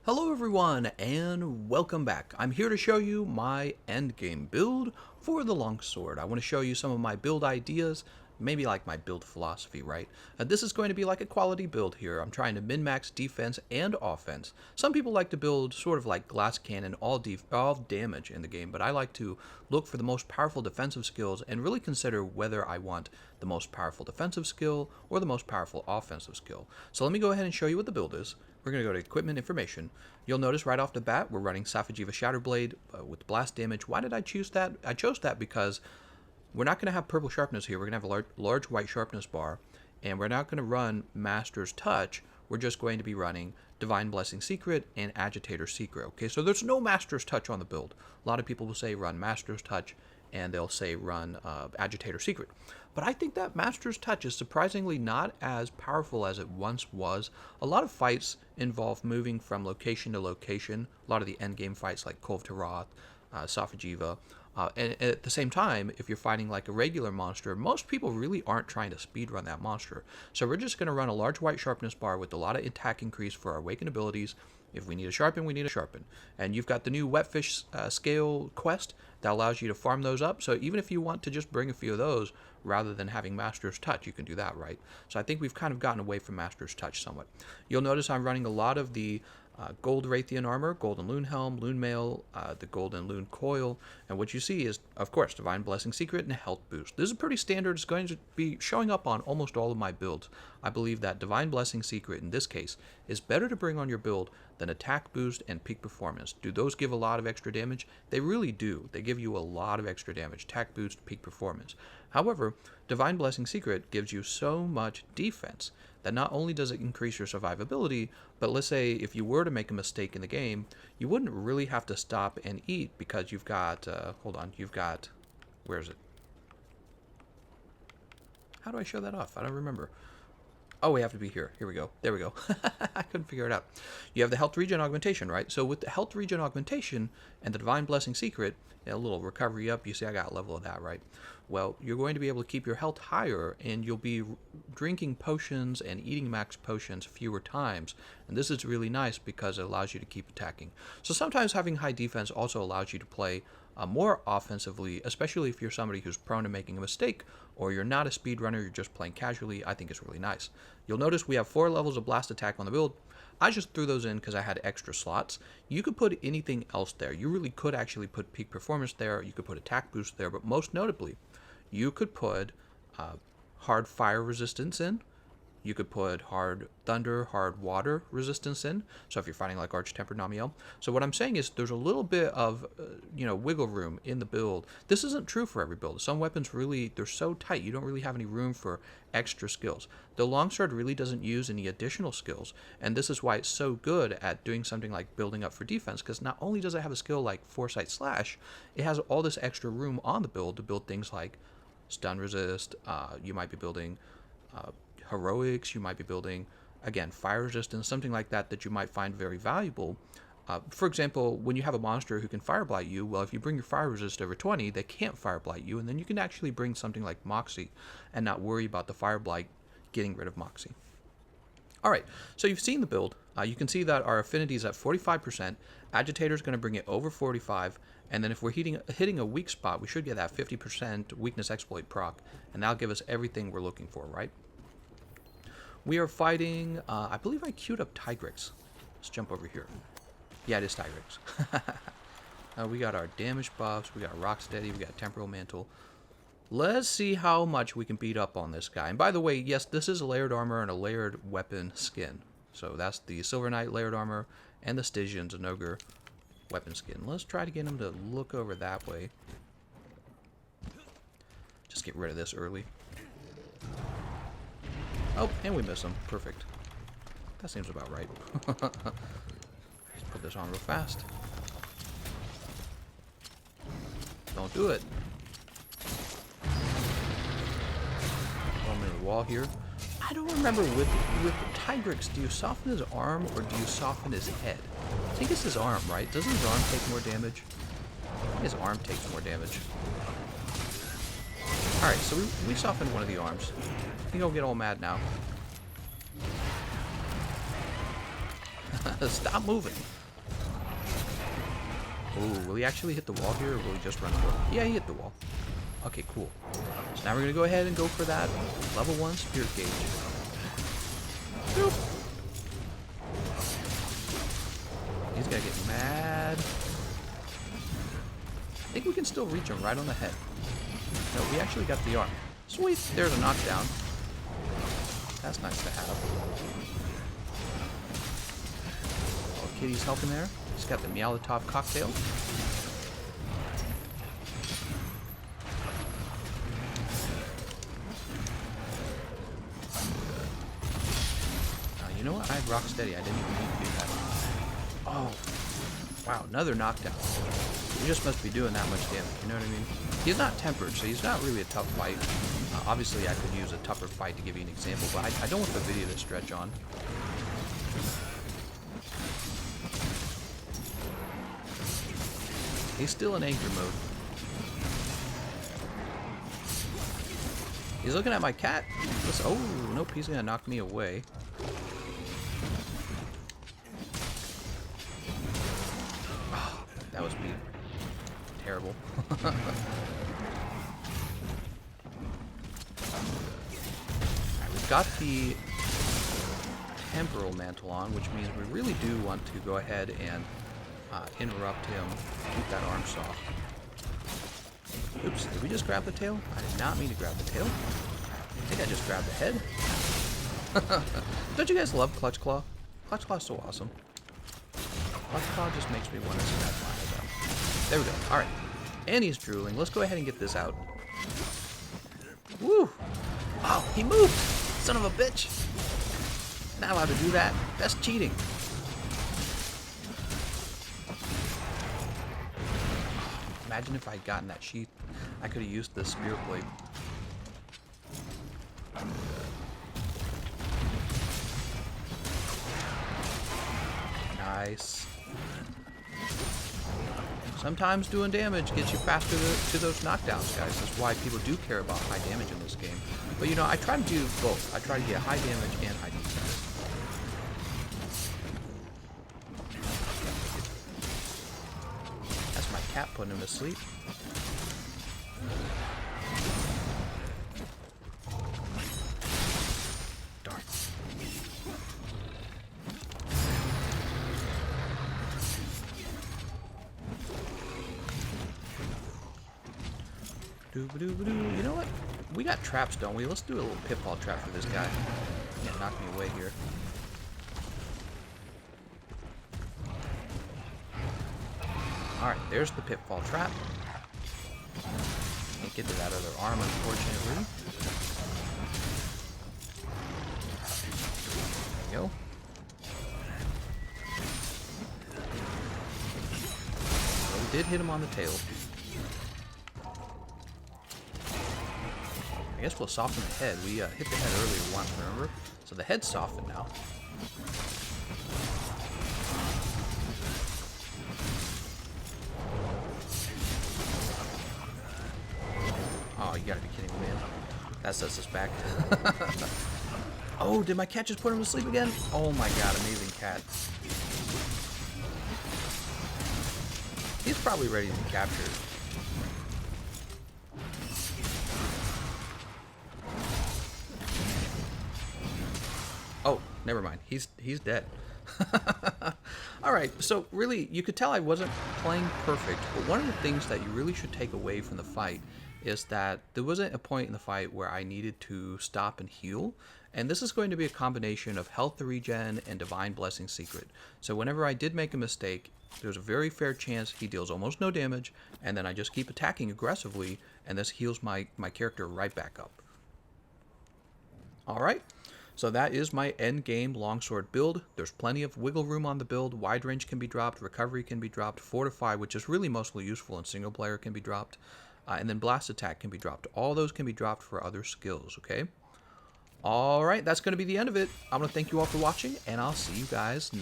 Hello everyone and welcome back. I'm here to show you my endgame build for the longsword. I want to show you some of my build ideas, maybe like my build philosophy, right? This is going to be like a quality build here. I'm trying to min-max defense and offense. Some people like to build sort of like glass cannon, all damage in the game, but I like to look for the most powerful defensive skills and really consider whether I want the most powerful defensive skill or the most powerful offensive skill. So let me go ahead and show you what the build is. We're going to go to equipment information. You'll notice right off the bat we're running Safi'jiiva Shatterblade with blast damage. Why did I choose that? I chose that because we're not going to have purple sharpness here. We're going to have a large white sharpness bar, and we're not going to run Master's Touch. We're just going to be running Divine Blessing Secret and Agitator Secret. Okay, so there's no Master's Touch on the build. A lot of people will say run Master's Touch, and they'll say run Agitator Secret. But I think that Master's Touch is surprisingly not as powerful as it once was. A lot of fights involve moving from location to location. A lot of the endgame fights like Kulve Taroth, Safi'jiiva. And at the same time, if you're fighting like a regular monster, most people really aren't trying to speedrun that monster. So we're just going to run a large white sharpness bar with a lot of attack increase for our awakened abilities. If we need a sharpen, we need a sharpen. And you've got the new Wetfish scale quest that allows you to farm those up. So even if you want to just bring a few of those rather than having Master's Touch, you can do that, right? So I think we've kind of gotten away from Master's Touch somewhat. You'll notice I'm running a lot of the gold Raytheon armor, golden Loon Helm, Loon Mail, the golden Loon Coil, and what you see is, of course, Divine Blessing Secret and a health boost. This is pretty standard. It's going to be showing up on almost all of my builds. I believe that Divine Blessing Secret, in this case, is better to bring on your build than attack boost and peak performance. Do those give a lot of extra damage? They really do. They give you a lot of extra damage, attack boost, peak performance. However, Divine Blessing Secret gives you so much defense that not only does it increase your survivability, but let's say if you were to make a mistake in the game, you wouldn't really have to stop and eat because you've got, where is it? How do I show that off? I don't remember. Oh, we have to be here. Here we go. There we go. I couldn't figure it out. You have the health regen augmentation, right? So with the health regen augmentation and the Divine Blessing Secret, a little recovery up, you see I got a level of that, right? Well, you're going to be able to keep your health higher, and you'll be drinking potions and eating max potions fewer times. And this is really nice because it allows you to keep attacking. So sometimes having high defense also allows you to play more offensively, especially if you're somebody who's prone to making a mistake, or you're not a speedrunner, you're just playing casually. I think it's really nice. You'll notice we have 4 levels of blast attack on the build. I just threw those in because I had extra slots. You could put anything else there. You really could actually put peak performance there. You could put attack boost there, but most notably, you could put hard fire resistance in. You could put hard thunder, hard water resistance in. So if you're fighting like Arch-Tempered Namielle. So what I'm saying is there's a little bit of, wiggle room in the build. This isn't true for every build. Some weapons really, they're so tight, you don't really have any room for extra skills. The longsword really doesn't use any additional skills. And this is why it's so good at doing something like building up for defense, because not only does it have a skill like Foresight Slash, it has all this extra room on the build to build things like stun resist. You might be building heroics, you might be building, again, fire resistance, something like that you might find very valuable. For example, when you have a monster who can fire blight you, well, if you bring your fire resist over 20, they can't fire blight you, and then you can actually bring something like Moxie and not worry about the fire blight getting rid of Moxie. Alright, so you've seen the build. You can see that our affinity is at 45%. Agitator is going to bring it over 45, and then if we're hitting a weak spot, we should get that 50% weakness exploit proc, and that'll give us everything we're looking for, right? We are fighting, I believe I queued up Tigrex. Let's jump over here. Yeah, it is Tigrex. We got our damage buffs, we got Rocksteady, we got Temporal Mantle. Let's see how much we can beat up on this guy. And by the way, yes, this is a layered armor and a layered weapon skin. So that's the Silver Knight layered armor and the Stygian Zinogre weapon skin. Let's try to get him to look over that way. Just get rid of this early. Oh, and we miss him. Perfect. That seems about right. Let's put this on real fast. Don't do it. Throw him in the wall here. I don't remember with Tigrex, do you soften his arm or do you soften his head? I think it's his arm, right? Doesn't his arm take more damage? I think his arm takes more damage. Alright, so we softened one of the arms. I think I'll get all mad now. Stop moving. Oh, will he actually hit the wall here, or will he just run for it? Yeah, he hit the wall. Okay, cool. So now we're going to go ahead and go for that level 1 spirit gauge. Boop. He's going to get mad. I think we can still reach him right on the head. No, we actually got the arm. Sweet, there's a knockdown. That's nice to have. Oh, Kitty's helping there. He's got the Meowtop cocktail. You know what? I had Rocksteady. I didn't even need to do that. Oh, wow, another knockdown. He just must be doing that much damage, you know what I mean? He's not tempered, so he's not really a tough fight. Obviously, I could use a tougher fight to give you an example, but I don't want the video to stretch on. He's still in anchor mode. He's looking at my cat. Listen, oh, nope, he's gonna knock me away. Oh, that was me. Terrible. Alright, we've got the temporal mantle on, which means we really do want to go ahead and interrupt him, keep that arm soft. Oops, did we just grab the tail? I did not mean to grab the tail. I think I just grabbed the head. Don't you guys love Clutch Claw? Clutch Claw's so awesome. Clutch Claw just makes me want to smash my head out. There we go. Alright. And he's drooling. Let's go ahead and get this out. Woo! Oh, he moved! Son of a bitch! Not allowed to do that. That's cheating. Imagine if I'd gotten that sheath. I could have used the Spirit Blade. Nice. Sometimes doing damage gets you faster to those knockdowns, guys. That's why people do care about high damage in this game. But you know, I try to do both. I try to get high damage and high defense. That's my cat putting him to sleep. Darn. Doo-ba-doo-ba-doo. You know what? We got traps, don't we? Let's do a little pitfall trap for this guy. Yeah, knock me away here. Alright, there's the pitfall trap. Can't get to that other arm, unfortunately. There we go. So we did hit him on the tail. I guess we'll soften the head. We hit the head earlier once, remember? So the head's softened now. Oh, you gotta be kidding me, man. That sets us back. Oh, did my cat just put him to sleep again? Oh my god, amazing cat. He's probably ready to be captured. Oh, never mind. He's dead. Alright, so really, you could tell I wasn't playing perfect, but one of the things that you really should take away from the fight is that there wasn't a point in the fight where I needed to stop and heal, and this is going to be a combination of health regen and Divine Blessing Secret. So whenever I did make a mistake, there's a very fair chance he deals almost no damage, and then I just keep attacking aggressively, and this heals my character right back up. Alright. So that is my end game longsword build. There's plenty of wiggle room on the build. Wide range can be dropped, recovery can be dropped, fortify, which is really mostly useful in single player, can be dropped, and then blast attack can be dropped. All those can be dropped for other skills, okay? Alright, that's going to be the end of it. I'm going to thank you all for watching, and I'll see you guys next time.